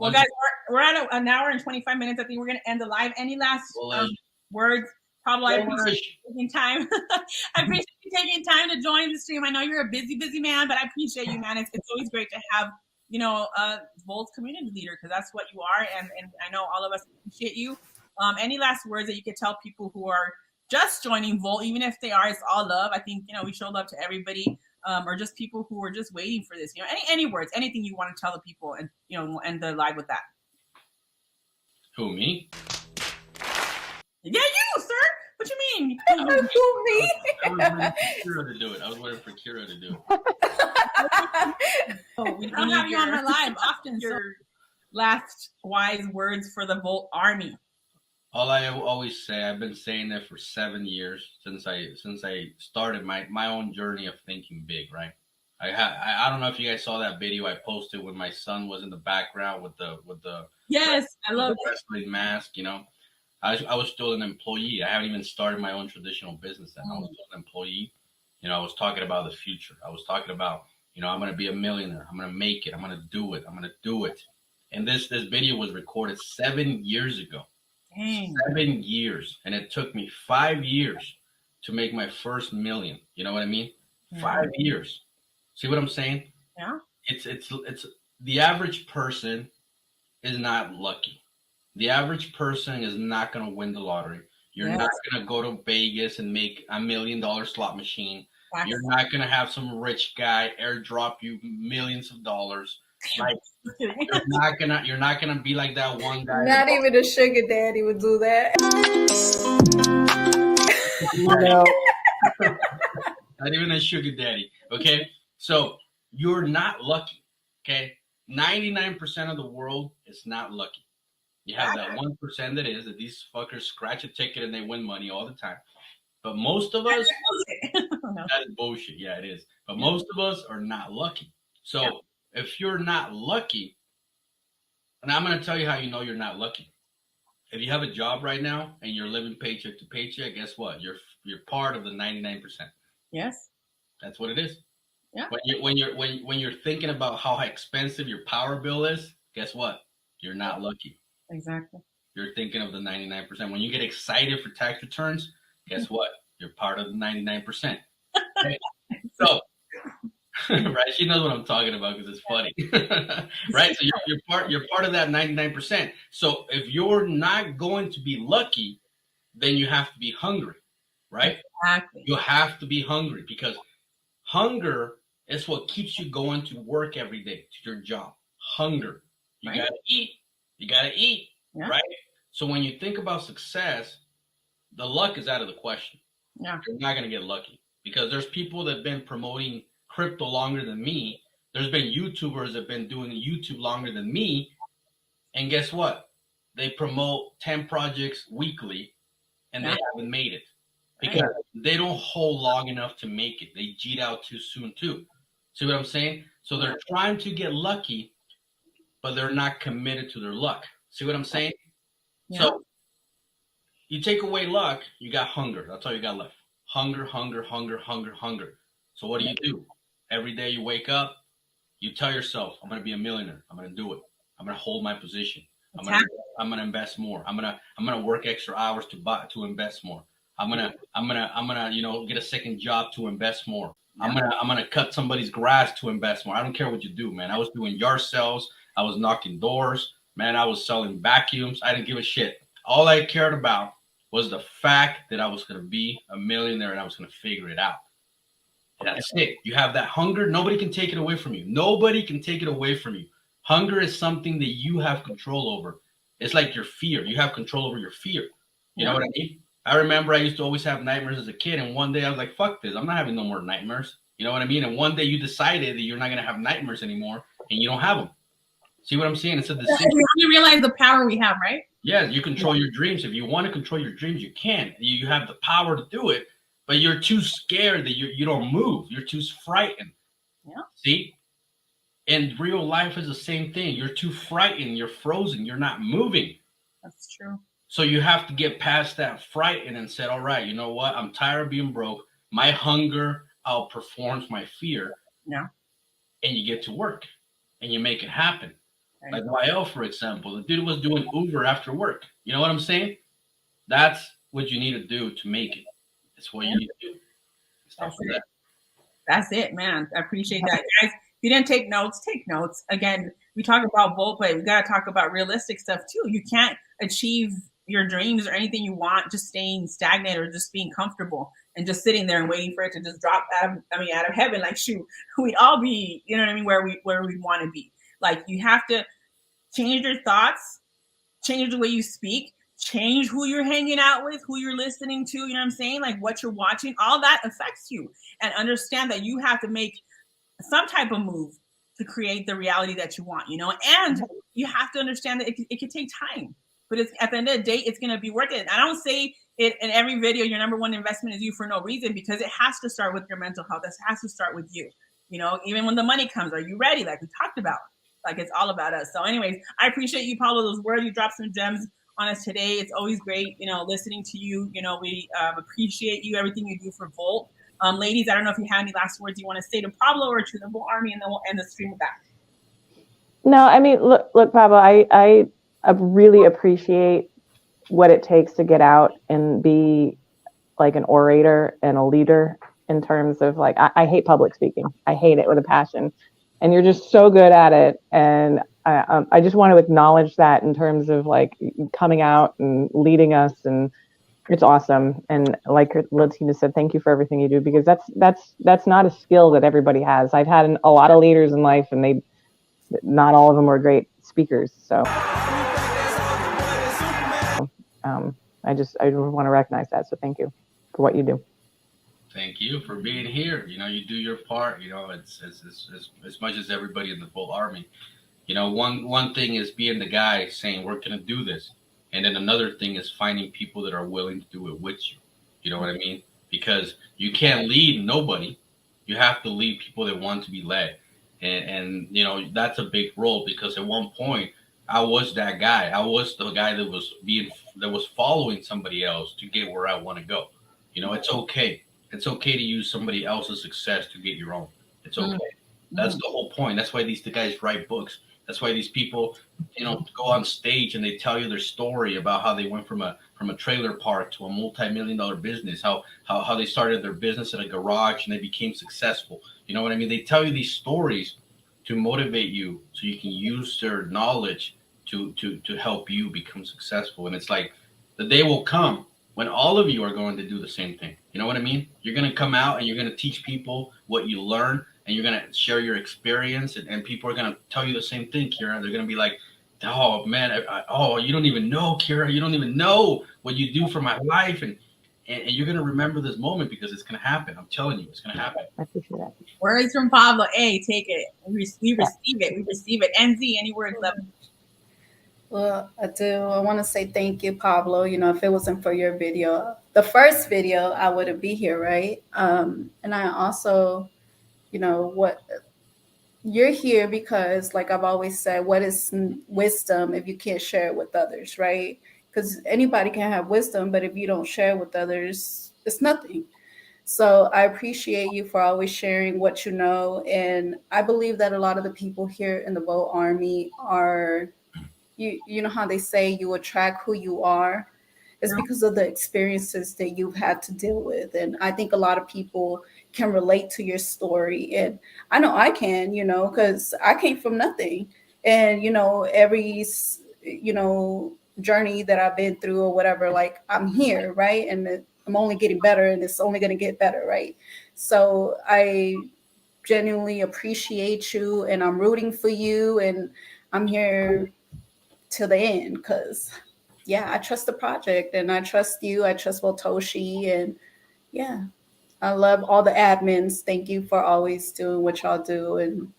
Well, guys, we're at an hour and 25 minutes. I think we're going to end the live. Any last words? Pablo, I appreciate you taking time. I appreciate you taking time to join the stream. I know you're a busy man, but I appreciate you, man. It's always great to have, you know, a Volt community leader, because that's what you are. And I know all of us appreciate you. Any last words that you could tell people who are just joining Volt, even if they are, it's all love. I think, you know, we show love to everybody, or just people who are just waiting for this. You know, any words, anything you want to tell the people, and, you know, we'll end the live with that. Who, me? Yeah, you, sir. What you mean? Who, me? I was waiting for Kira to do it. Oh, we don't have you on my live often. Your last wise words for the Volt Army. All I always say, I've been saying that for 7 years since I started my own journey of thinking big, right? I don't know if you guys saw that video I posted when my son was in the background with the yes, I love the wrestling mask, you know. I was still an employee. I haven't even started my own traditional business then. I was still an employee. You know, I was talking about the future. I was talking about, you know, I'm going to be a millionaire. I'm going to make it. I'm going to do it. I'm going to do it. And this video was recorded 7 years ago. Dang. 7 years. And it took me 5 years to make my first million. You know what I mean? Yeah. 5 years. See what I'm saying? Yeah. It's the average person is not lucky. The average person is not going to win the lottery. You're not going to go to Vegas and make $1 million slot machine. You're not going to have some rich guy airdrop you millions of dollars. Like, you're not gonna be like that one guy. Not even a sugar daddy would do that. Not even a sugar daddy. Okay, so you're not lucky. Okay, 99% of the world is not lucky. You have that 1% that is, that these fuckers scratch a ticket and they win money all the time. But most of us, that is bullshit. Yeah, it is. But most of us are not lucky. So if you're not lucky, and I'm going to tell you how you know you're not lucky. If you have a job right now and you're living paycheck to paycheck, guess what? You're part of the 99%. Yes. That's what it is. Yeah. When you're thinking about how expensive your power bill is, guess what? You're not lucky. Exactly. You're thinking of the 99%. When you get excited for tax returns, guess what? You're part of the 99%. Okay? So, right? She knows what I'm talking about because it's funny, right? So you're part of that 99%. So if you're not going to be lucky, then you have to be hungry, right? Exactly. You have to be hungry, because hunger is what keeps you going to work every day, to your job. Hunger. You gotta eat. You gotta eat, right? So when you think about success, the luck is out of the question. Yeah. You're not gonna get lucky, because there's people that have been promoting crypto longer than me. There's been YouTubers that have been doing YouTube longer than me. And guess what? They promote 10 projects weekly and they haven't made it, because they don't hold long enough to make it. They G'd out too soon too. See what I'm saying? So they're trying to get lucky, but they're not committed to their luck. See what I'm saying? Yeah. So you take away luck, you got hunger. That's all you got left. Hunger, hunger, hunger, hunger, hunger. So what do? Every day you wake up, you tell yourself, I'm going to be a millionaire. I'm going to do it. I'm going to hold my position. I'm going to invest more. I'm going to work extra hours to invest more. I'm going to get a second job to invest more. I'm going to cut somebody's grass to invest more. I don't care what you do, man. I was doing yard sales. I was knocking doors, man. I was selling vacuums. I didn't give a shit. All I cared about was the fact that I was going to be a millionaire and I was going to figure it out. That's it. You have that hunger. Nobody can take it away from you. Nobody can take it away from you. Hunger is something that you have control over. It's like your fear. You have control over your fear. You know what I mean? I remember I used to always have nightmares as a kid. And one day I was like, fuck this. I'm not having no more nightmares. You know what I mean? And one day you decided that you're not going to have nightmares anymore and you don't have them. See what I'm saying? It's a decision. You realize the power we have, right? Yeah, you control your dreams. If you want to control your dreams, you can. You have the power to do it. But you're too scared that you don't move. You're too frightened. Yeah. See? And real life is the same thing. You're too frightened. You're frozen. You're not moving. That's true. So you have to get past that frightened and say, all right, you know what? I'm tired of being broke. My hunger outperforms my fear. Yeah. And you get to work and you make it happen. Like YL, for example, the dude was doing Uber after work. You know what I'm saying? That's what you need to do to make it. It's what you need to do. Stuff like that. That's it, man. I appreciate that. Guys, if you didn't take notes, take notes. Again, we talk about Volt, but we got to talk about realistic stuff too. You can't achieve your dreams or anything you want just staying stagnant or just being comfortable and just sitting there and waiting for it to just drop out of heaven. Like, shoot, we'd all be, you know what I mean, where we want to be. Like, you have to change your thoughts, change the way you speak, change who you're hanging out with, who you're listening to, you know what I'm saying? Like what you're watching, all that affects you. And understand that you have to make some type of move to create the reality that you want, you know? And you have to understand that it can take time. But it's at the end of the day, it's going to be worth it. I don't say it in every video, your number one investment is you for no reason, because it has to start with your mental health. It has to start with you. You know, even when the money comes, are you ready? Like we talked about. Like it's all about us. So anyways, I appreciate you, Paulo, those words. You dropped some gems on us today. It's always great, you know, listening to you. You know, we appreciate you, everything you do for Volt. Ladies, I don't know if you have any last words you want to say to Pablo or to the Volt Army, and then we'll end the stream with that. No, I mean, look, Pablo, I really appreciate what it takes to get out and be like an orator and a leader in terms of like, I hate public speaking. I hate it with a passion. And you're just so good at it. And I just want to acknowledge that in terms of like coming out and leading us, and it's awesome. And like Latina said, thank you for everything you do, because that's not a skill that everybody has. I've had a lot of leaders in life, and not all of them were great speakers. So I just want to recognize that. So thank you for what you do. Thank you for being here. You know, you do your part. You know, it's as much as everybody in the Volt Army. You know, one thing is being the guy saying we're gonna do this, and then another thing is finding people that are willing to do it with you. You know what I mean? Because you can't lead nobody. You have to lead people that want to be led, and you know that's a big role, because at one point I was that guy. I was the guy that was following somebody else to get where I want to go. You know, it's okay. It's okay to use somebody else's success to get your own. It's okay. That's the whole point. That's why these guys write books. That's why these people, you know, go on stage and they tell you their story about how they went from a trailer park to a multi-million-dollar business, how they started their business in a garage and they became successful. You know what I mean? They tell you these stories to motivate you so you can use their knowledge to help you become successful. And it's like the day will come when all of you are going to do the same thing. You know what I mean? You're going to come out and you're going to teach people what you learn, and you're going to share your experience, and people are going to tell you the same thing, Kira. They're going to be like, oh, man, you don't even know, Kira. You don't even know what you do for my life. And you're going to remember this moment, because it's going to happen. I'm telling you, it's going to happen. I appreciate that. Words from Pablo. Hey, take it. We receive it. We receive it. NZ, any words left? Well, I do. I want to say thank you, Pablo. You know, if it wasn't for your video, the first video, I wouldn't be here, right? And I also, you know, you're here because, like I've always said, what is wisdom if you can't share it with others, right? Because anybody can have wisdom, but if you don't share it with others, it's nothing. So I appreciate you for always sharing what you know. And I believe that a lot of the people here in the Volt Army are, you know how they say you attract who you are? It's because of the experiences that you've had to deal with. And I think a lot of people can relate to your story. And I know I can, you know, because I came from nothing. And, you know, every, you know, journey that I've been through or whatever, like I'm here, right? And I'm only getting better, and it's only going to get better, right? So I genuinely appreciate you, and I'm rooting for you, and I'm here till the end, because I trust the project, and I trust you. I trust Voltoshi, and I love all the admins. Thank you for always doing what y'all do, and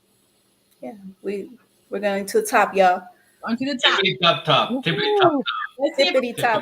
we're going to the top, y'all. On to the top. Tippity top. Tippity top. Tippity top.